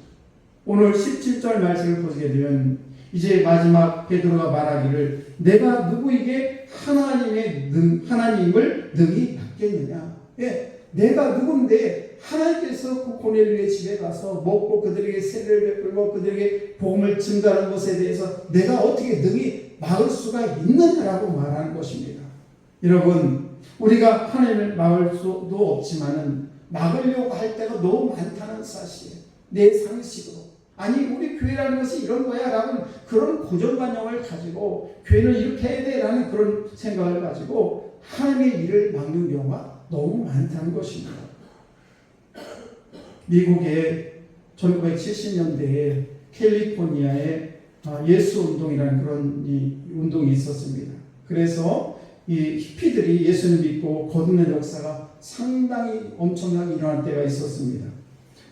오늘 17절 말씀을 보게 되면 이제 마지막 베드로가 말하기를 내가 누구에게 하나님을 능히 맡겠느냐. 내가 누군데 하나님께서 그 고넬료의 집에 가서 먹고 그들에게 세례를 베풀고 그들에게 복음을 증거하는 것에 대해서 내가 어떻게 능히 막을 수가 있느냐라고 말하는 것입니다. 여러분, 우리가 하나님을 막을 수도 없지만은 막으려고 할 때가 너무 많다는 사실이에요. 내 상식으로. 아니 우리 교회라는 것이 이런 거야 라는 그런 고정관념을 가지고 교회는 이렇게 해야 돼 라는 그런 생각을 가지고 하나님의 일을 막는 경우가 너무 많다는 것입니다. 미국의 1970년대에 캘리포니아에 예수 운동이라는 그런 운동이 있었습니다. 그래서 이 히피들이 예수를 믿고 거듭난 역사가 상당히 엄청나게 일어날 때가 있었습니다.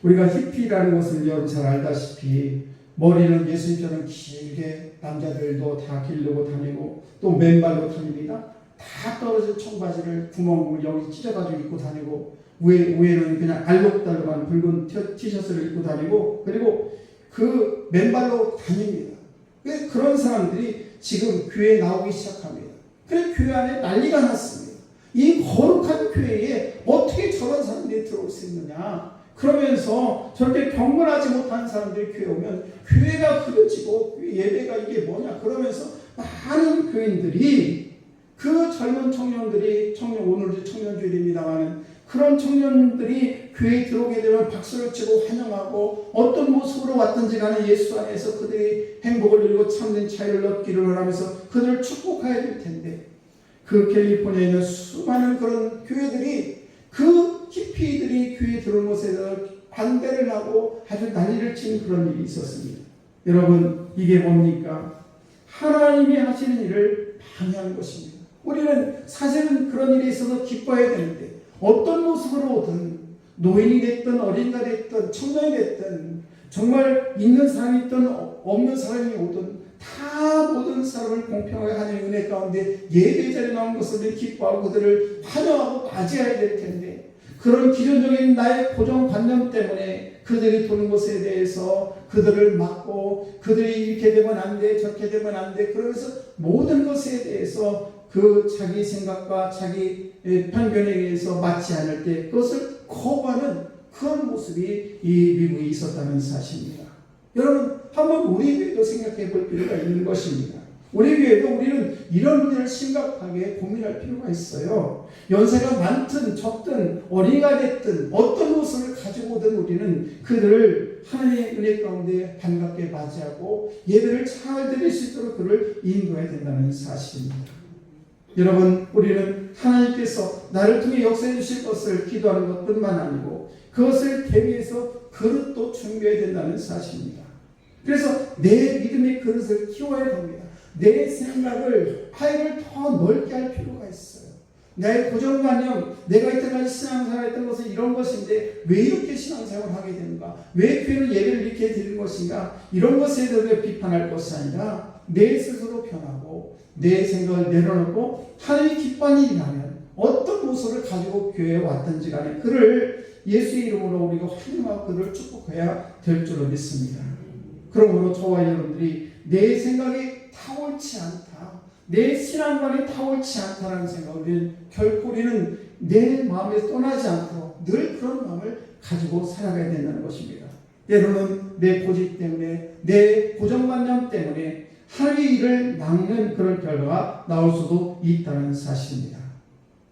우리가 히피라는 것을 여러분 잘 알다시피 머리는 예수님처럼 길게 남자들도 다 기르고 다니고 또 맨발로 다닙니다. 다 떨어진 청바지를 구멍을 여기 찢어가지고 입고 다니고 위에는 그냥 알록달록한 붉은 티셔츠를 입고 다니고 그리고 그 맨발로 다닙니다. 왜 그런 사람들이 지금 교회에 나오기 시작합니다. 그래서 교회 안에 난리가 났습니다. 이 거룩한 교회에 어떻게 저런 사람들이 들어올 수 있느냐. 그러면서 저렇게 경건하지 못한 사람들이 교회 오면 교회가 흐려지고 예배가 이게 뭐냐 그러면서 많은 교인들이 그 젊은 청년들이 오늘도 청년주일입니다만 그런 청년들이 교회에 들어오게 되면 박수를 치고 환영하고 어떤 모습으로 왔든지 간에 예수 안에서 그들이 행복을 누리고 참된 자유를 얻기를 원하면서 그들을 축복해야 될 텐데 그 캘리포니아에 있는 수많은 그런 교회들이 그 히피들이 교회에 들어온 것에 대해서 반대를 하고 아주 난리를 치는 그런 일이 있었습니다. 여러분 이게 뭡니까? 하나님이 하시는 일을 방해하는 것입니다. 우리는 사실은 그런 일에 있어서 기뻐해야 되는데 어떤 모습으로 오든 노인이 됐든 어린이가 됐든 청년이 됐든 정말 있는 사람이 있든 없는 사람이 오든 다 모든 사람을 공평하게 하나님의 은혜 가운데 예배 자리에 나온 것을 기뻐하고 그들을 환영하고 맞이해야 될 텐데 그런 기존적인 나의 고정관념 때문에 그들이 도는 것에 대해서 그들을 막고 그들이 이렇게 되면 안 돼 저렇게 되면 안 돼 그러면서 모든 것에 대해서 그 자기 생각과 자기 편견에 의해서 맞지 않을 때 그것을 거부하는 그런 모습이 이 미국에 있었다는 사실입니다. 여러분 한번 우리 교회도 생각해 볼 필요가 있는 것입니다. 우리 교회도 우리는 이런 문제를 심각하게 고민할 필요가 있어요. 연세가 많든 적든 어린이가 됐든 어떤 모습을 가지고 오든 우리는 그들을 하나님의 은혜 가운데 반갑게 맞이하고 예배를 잘 드릴 수 있도록 그를 인도해야 된다는 사실입니다. 여러분 우리는 하나님께서 나를 통해 역사해 주실 것을 기도하는 것뿐만 아니고 그것을 대비해서 그릇도 준비해야 된다는 사실입니다. 그래서 내 믿음의 그릇을 키워야 됩니다. 내 생각을 파일을 더 넓게 할 필요가 있어요. 나의 고정관념, 내가 이때까지 신앙생활 했던 것은 이런 것인데 왜 이렇게 신앙생활을 하게 되는가? 왜 교회는 예배를 이렇게 드리는 것인가? 이런 것에 대해 비판할 것이 아니라 내 스스로 변하고 내 생각을 내려놓고 하나님이 기뻐하는 일이라면 어떤 모습을 가지고 교회에 왔든지 간에 그를 예수의 이름으로 우리가 환영하고 그를 축복해야 될 줄로 믿습니다. 그러므로 저와 여러분들이 내 생각이 옳지 않다. 내 신앙관이 옳지 않다는 생각을 결코 우리는 내 마음에서 떠나지 않도록 늘 그런 마음을 가지고 살아가야 된다는 것입니다. 때로는 내 고집 때문에 내 고정관념 때문에 하나님의 일을 막는 그런 결과가 나올 수도 있다는 사실입니다.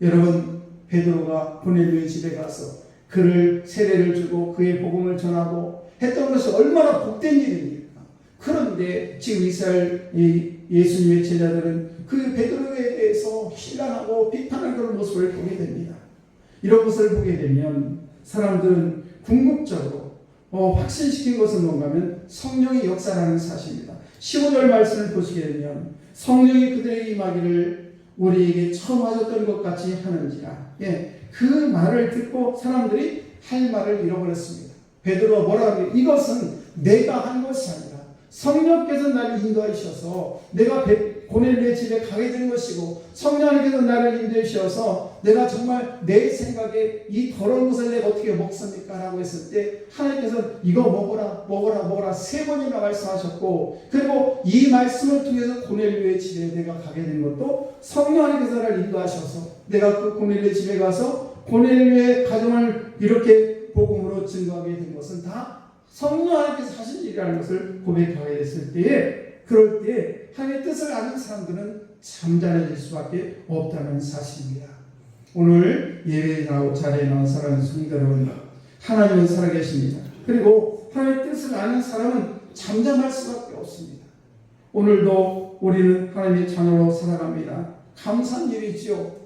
여러분 베드로가 고넬료의 집에 가서 그를 세례를 주고 그의 복음을 전하고 했던 것이 얼마나 복된 일입니까? 그런데 지금 이스라엘 예수님의 제자들은 그 베드로에 대해서 신란하고 비판하는 그런 모습을 보게 됩니다. 이런 것을 보게 되면 사람들은 궁극적으로 확신시킨 것은 뭔가 하면 성령의 역사라는 사실입니다. 15절 말씀을 보시게 되면 성령이 그들에게 임하기를 우리에게 처음 하셨던 것 같이 하는지라. 그 말을 듣고 사람들이 할 말을 잃어버렸습니다. 베드로가 뭐라 하면 이것은 내가 한 것이 아니라 성령께서 나를 인도하셔서 내가 고넬료의 집에 가게 된 것이고 성령께서 나를 인도하셔서 내가 정말 내 생각에 이 더러운 것을 내가 어떻게 먹습니까? 라고 했을 때 하나님께서 이거 먹어라 3번이나 말씀하셨고 그리고 이 말씀을 통해서 고넬료의 집에 내가 가게 된 것도 성령께서 나를 인도하셔서 내가 그 고넬료의 집에 가서 고넬료의 가정을 이렇게 복음으로 증거하게 된 것은 다 성령 하나님께서 하신 일이라는 것을 고백하게 됐을 때에 그럴 때 하나님의 뜻을 아는 사람들은 잠잠해질 수밖에 없다는 사실입니다. 오늘 예배에 나오고 자리에 나온 사랑하는 성도 여러분, 하나님은 살아계십니다. 그리고 하나님의 뜻을 아는 사람은 잠잠할 수밖에 없습니다. 오늘도 우리는 하나님의 자녀로 살아갑니다. 감사한 일이지요.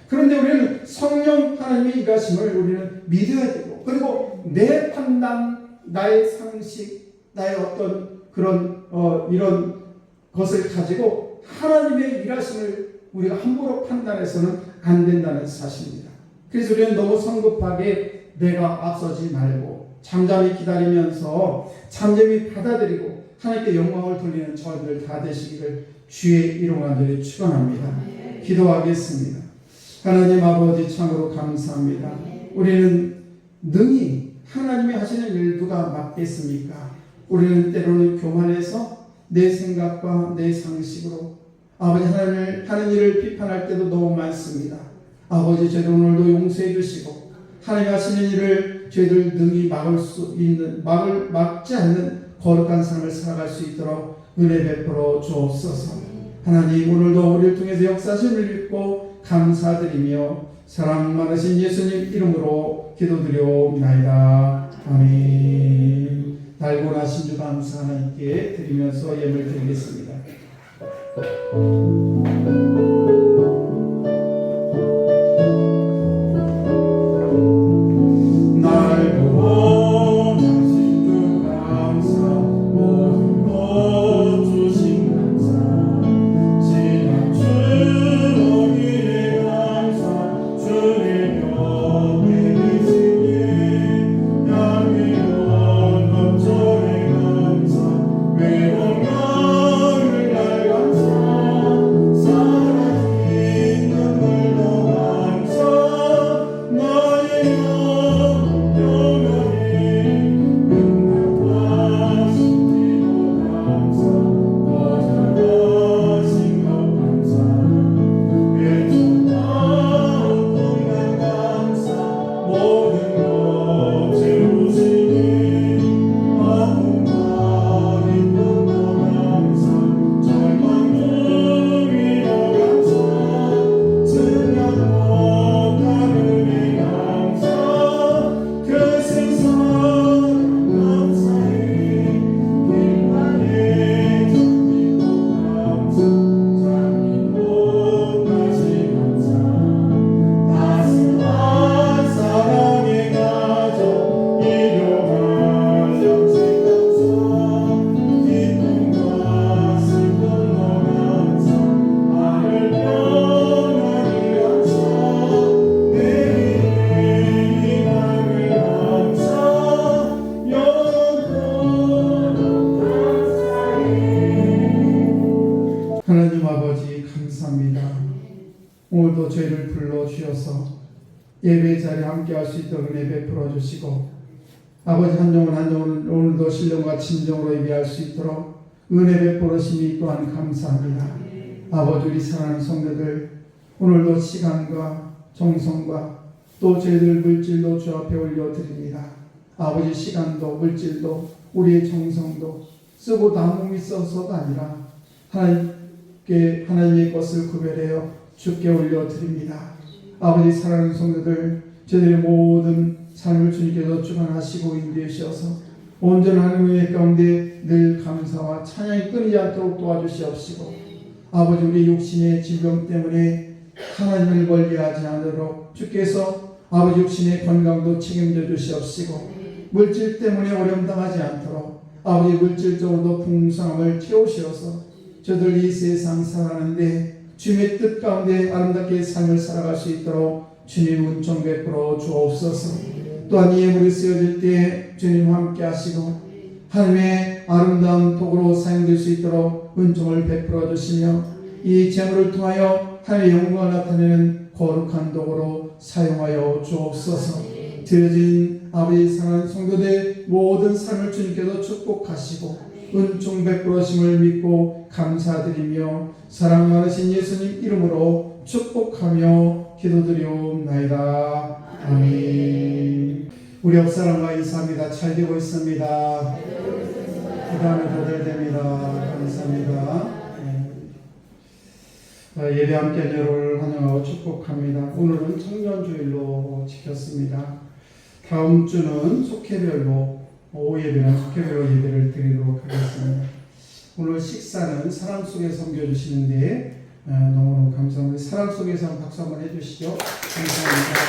그런데 우리는 성령 하나님의 일하심을 우리는 믿어야 되고 그리고 내 판단 나의 상식, 나의 어떤 그런 이런 것을 가지고 하나님의 일하심을 우리가 함부로 판단해서는 안 된다는 사실입니다. 그래서 우리는 너무 성급하게 내가 앞서지 말고 잠잠히 기다리면서 잠잠히 받아들이고 하나님께 영광을 돌리는 저희들 다 되시기를 주의 이름 간절히 축원합니다. 기도하겠습니다. 하나님 아버지 참으로 감사합니다. 우리는 능히 하나님이 하시는 일 누가 막겠습니까? 우리는 때로는 교만해서 내 생각과 내 상식으로 아버지 하나님을 하는 일을 비판할 때도 너무 많습니다. 아버지 저희들 오늘도 용서해 주시고 하나님 하시는 일을 저희들 능히 막지 않는 거룩한 삶을 살아갈 수 있도록 은혜 베풀어 주옵소서. 하나님 오늘도 우리를 통해서 역사심을 믿고 감사드리며 사랑 많으신 예수님 이름으로 기도드려옵나이다. 아멘. 달고 나신 주 감사 하나님께 드리면서 예물 드리겠습니다. 하나님 아버지 감사합니다. 오늘도 저희를 불러주셔서 예배 자리에 함께할 수 있도록 은혜 베풀어 주시고 아버지 한 영혼 한 영혼 오늘도 신령과 진정으로 예배할 수 있도록 은혜 베풀으심이 또한 감사합니다. 아버지 우리 사랑하는 성도들 오늘도 시간과 정성과 또 저희들 물질도 주 앞에 올려드립니다. 아버지 시간도 물질도 우리의 정성도 쓰고 남음이 있어서가 아니라 하나님의 것을 구별하여 주께 올려드립니다. 아버지 사랑하는 성도들 저희들의 모든 삶을 주님께서 주관하시고 인도하셔서 온전한 은혜 가운데 늘 감사와 찬양이 끊이지 않도록 도와주시옵시고 아버지 우리 육신의 질병 때문에 하나님을 멀리하지 않도록 주께서 아버지 육신의 건강도 책임져 주시옵시고 물질 때문에 어려움 당하지 않도록 아버지 물질적으로도 풍성함을 채우시어서 저들 이 세상 살아가는데 주님의 뜻 가운데 아름답게 삶을 살아갈 수 있도록 주님 은총 베풀어 주옵소서. 또한 이 예물이 쓰여질 때 주님 함께 하시고 하나님의 아름다운 도구로 사용될 수 있도록 은총을 베풀어 주시며 이 제물을 통하여 하나님의 영광을 나타내는 거룩한 도구로 사용하여 주옵소서. 드려진 아버지 사랑하는 성도들 모든 삶을 주님께서 축복하시고 은총 베풀으심을 믿고 감사드리며 사랑 많으신 예수님 이름으로 축복하며 기도드리옵나이다. 아멘. 우리 옆사람과 인사합니다. 잘 되고 있습니다. 기도하면 더 됩니다. 감사합니다. 예배 함께한 여러분을 환영하고 축복합니다. 오늘은 청년주일로 지켰습니다. 다음 주는 속회별로 오후 예배는 속회별로 예배를 드리도록 하겠습니다. 오늘 식사는 사랑 속에서 섬겨주시는데 너무너무 감사합니다. 사랑 속에서 박수 한번 해주시죠. 감사합니다.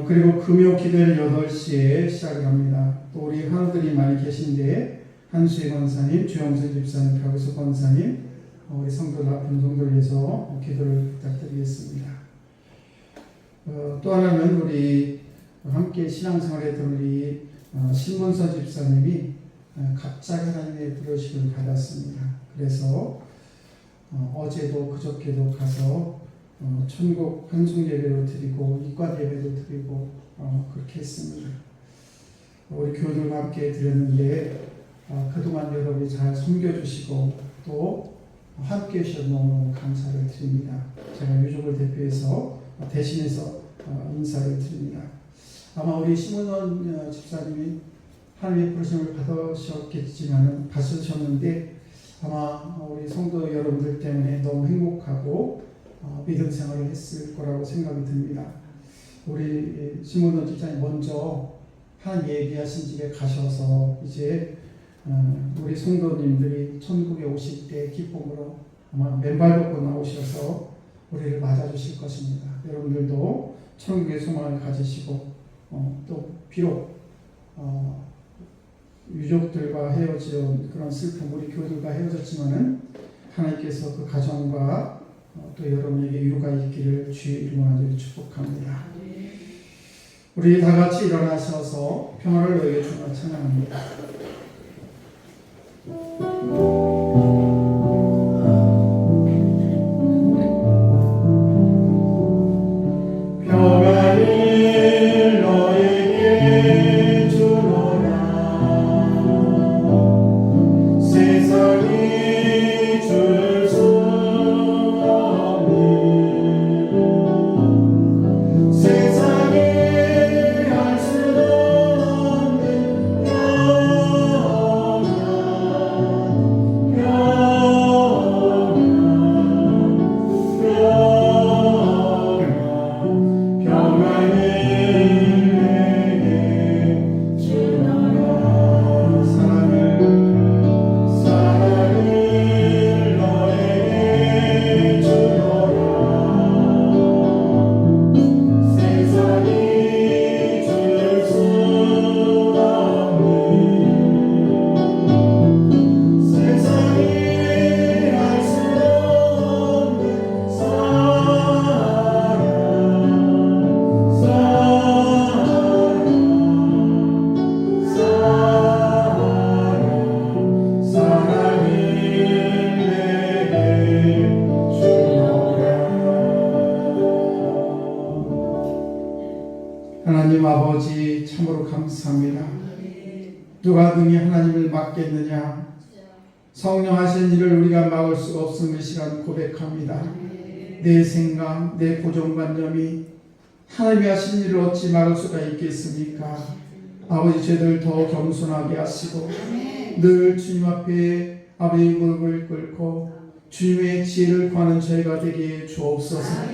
그리고 금요 기도를 8시에 시작을 합니다. 또 우리 환우들이 많이 계신데 한수희 권사님, 주영선 집사님, 박우석 권사님 우리 성도들 아픈 성도를 위해서 기도를 부탁드리겠습니다. 또 하나는 우리 함께 신앙생활에 들 우리 신문서 집사님이 갑자기 하나님의 부르심을 받았습니다. 그래서 어제도 그저께도 가서 천국 환송 예배로 드리고 이과 예배도 드리고 그렇게 했습니다. 우리 교우들과 함께 드렸는데 그동안 여러분이 잘 섬겨주시고 또 함께 해주셔서 너무 감사를 드립니다. 제가 유족을 대표해서 대신해서 인사를 드립니다. 아마 우리 심은원 집사님이 하나님의 부르심을 받으셨는데 아마 우리 성도 여러분들 때문에 너무 행복하고 믿음 생활을 했을 거라고 생각이 듭니다. 우리 심은원 집사님 먼저 하나님 얘기하신 집에 가셔서 이제 우리 성도님들이 천국에 오실 때 기쁨으로 아마 맨발 걷고 나오셔서 우리를 맞아주실 것입니다. 여러분들도 천국의 소망을 가지시고 또 비록 유족들과 헤어진 그런 슬픔, 우리 교우들과 헤어졌지만은 하나님께서 그 가정과 또 여러분에게 위로가 있기를 주의 이름으로 간절히 축복합니다. 우리 다 같이 일어나셔서 평화를 너에게 주마 찬양합니다. 평안을 너에게 주노라. 세상이 줄 수 없는 세상이 할 수 없는 하나님 아버지 참으로 감사합니다. 누가 능히 하나님을 막겠느냐. 성령 하신 일을 우리가 막을 수가 없음을 시간 고백합니다. 내 생각, 내 고정관념이 하나님이 하신 일을 어찌 막을 수가 있겠습니까? 아버지 저희들 더 겸손하게 하시고 늘 주님 앞에 아버지 무릎을 꿇고 주님의 지혜를 구하는 저희가 되게 주옵소서.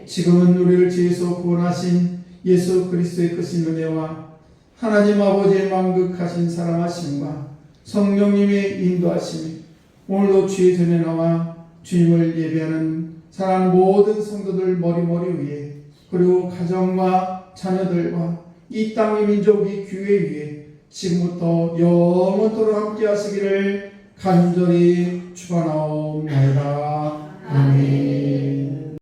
지금은 우리를 죄에서 구원하신 예수 그리스도의 크신 은혜와 하나님 아버지의 만극하신 사랑하심과 성령님의 인도하심이 오늘도 주의 전에 나와 주님을 예배하는 사랑하는 모든 성도들 머리머리 위에 그리고 가정과 자녀들과 이 땅의 민족 이 교회 위에 지금부터 영원토록 함께 하시기를 간절히 축원하옵나이다. 아멘.